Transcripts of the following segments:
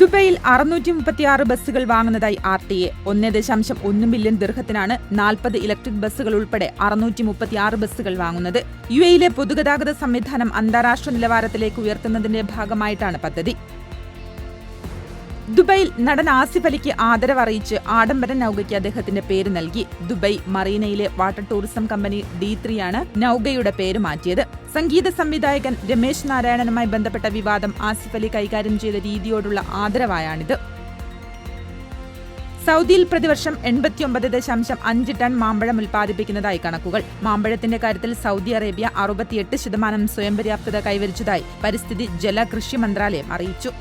ദുബൈയിൽ 636 ബസ്സുകൾ വാങ്ങുന്നതായി RTA. 1.1 million ദിർഹത്തിനാണ് 40 electric ബസ്സുകൾ ഉൾപ്പെടെ 636 ബസ്സുകൾ വാങ്ങുന്നത്. UAEയിലെ പൊതുഗതാഗത സംവിധാനം അന്താരാഷ്ട്ര നിലവാരത്തിലേക്ക് ഉയർത്തുന്നതിന്റെ ഭാഗമായിട്ടാണ് പദ്ധതി. ദുബൈയിൽ നടൻ ആസിഫ് അലിക്ക് ആദരവ് അറിയിച്ച് ആഡംബര നൗകയ്ക്ക് അദ്ദേഹത്തിന്റെ പേര് നൽകി. ദുബൈ മറീനയിലെ വാട്ടർ ടൂറിസം കമ്പനി D3 ആണ് നൗകയുടെ പേര് മാറ്റിയത്. സംഗീത സംവിധായകൻ രമേശ് നാരായണനുമായി ബന്ധപ്പെട്ട വിവാദം ആസിഫ് അലി കൈകാര്യം ചെയ്ത രീതിയോടുള്ള ആദരവായാണിത്. സൗദിയിൽ പ്രതിവർഷം 89.5 ടൺ മാമ്പഴം ഉൽപ്പാദിപ്പിക്കുന്നതായി കണക്കുകൾ. മാമ്പഴത്തിന്റെ കാര്യത്തിൽ സൗദി അറേബ്യ 68% സ്വയം പര്യാപ്തത കൈവരിച്ചതായി പരിസ്ഥിതി ജല കൃഷി മന്ത്രാലയം അറിയിച്ചു.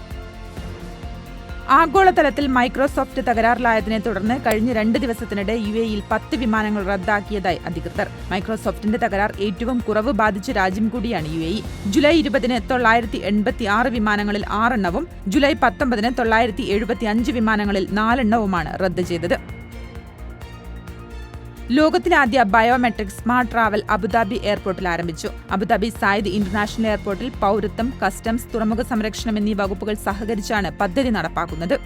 ആഗോളതലത്തിൽ മൈക്രോസോഫ്റ്റ് തകരാറിലായതിനെ തുടർന്ന് കഴിഞ്ഞ 2 ദിവസത്തിനിടെ UAEയിൽ 10 വിമാനങ്ങൾ റദ്ദാക്കിയതായി അധികൃതർ. മൈക്രോസോഫ്റ്റിന്റെ തകരാർ ഏറ്റവും കുറവ് ബാധിച്ച രാജ്യം കൂടിയാണ് UAE. ജൂലൈ 20-ന് 986 വിമാനങ്ങളിൽ 6 എണ്ണവും ജൂലൈ 19-ന് 975 വിമാനങ്ങളിൽ 4 എണ്ണവുമാണ് റദ്ദ് ചെയ്തത്. ലോകത്തിലാദ്യ ബയോമെട്രിക് സ്മാർട്ട് ട്രാവൽ അബുദാബി എയർപോർട്ടിൽ ആരംഭിച്ചു. അബുദാബി സായിദ് ഇന്റർനാഷണൽ എയർപോർട്ടിൽ പൗരത്വം, കസ്റ്റംസ്, തുറമുഖ സംരക്ഷണം എന്നീ വകുപ്പുകൾ സഹകരിച്ചാണ് പദ്ധതി നടപ്പാക്കുന്നത്.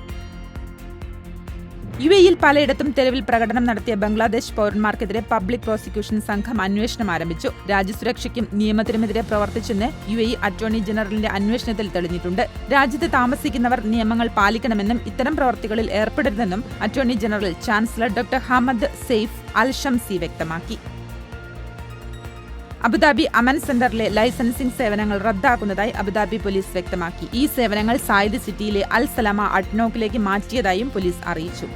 UAEയിൽ പലയിടത്തും തെരുവിൽ പ്രകടനം നടത്തിയ ബംഗ്ലാദേശ് പൗരന്മാർക്കെതിരെ പബ്ലിക് പ്രോസിക്യൂഷൻ സംഘം അന്വേഷണം ആരംഭിച്ചു. രാജ്യസുരക്ഷയ്ക്കും നിയമത്തിനുമെതിരെ പ്രവർത്തിച്ചെന്ന് UAE അറ്റോർണി ജനറലിന്റെ അന്വേഷണത്തിൽ തെളിഞ്ഞിട്ടുണ്ട്. രാജ്യത്ത് താമസിക്കുന്നവർ നിയമങ്ങൾ പാലിക്കണമെന്നും ഇത്തരം പ്രവർത്തികളിൽ ഏർപ്പെടരുതെന്നും attorney general chancellor doctor Hamad Saif Al Shamsi വ്യക്തമാക്കി. അബുദാബി അമൻ സെന്ററിലെ ലൈസൻസിംഗ് സേവനങ്ങൾ റദ്ദാക്കുന്നതായി അബുദാബി പോലീസ് വ്യക്തമാക്കി. ഈ സേവനങ്ങൾ സായിദ് സിറ്റിയിലെ അൽ സലാമ അഡ്നോക്കിലേക്ക് മാറ്റിയതായും പോലീസ് അറിയിച്ചു.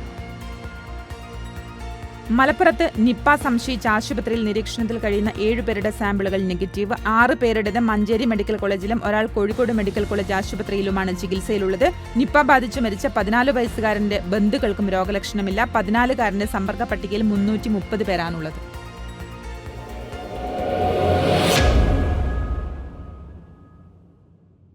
മലപ്പുറത്ത് നിപ്പ സംശയിച്ച ആശുപത്രിയിൽ നിരീക്ഷണത്തിൽ കഴിയുന്ന 7 പേരുടെ സാമ്പിളുകൾ നെഗറ്റീവ്. 6 പേരുടേത് മഞ്ചേരി മെഡിക്കൽ കോളേജിലും ഒരാൾ കോഴിക്കോട് മെഡിക്കൽ കോളേജ് ആശുപത്രിയിലുമാണ് ചികിത്സയിലുള്ളത്. നിപ്പ ബാധിച്ചു മരിച്ച 14 വയസ്സുകാരന്റെ ബന്ധുക്കൾക്കും രോഗലക്ഷണമില്ല. 14കാരന്റെ സമ്പർക്ക പട്ടികയിൽ 330 പേരാണുള്ളത്.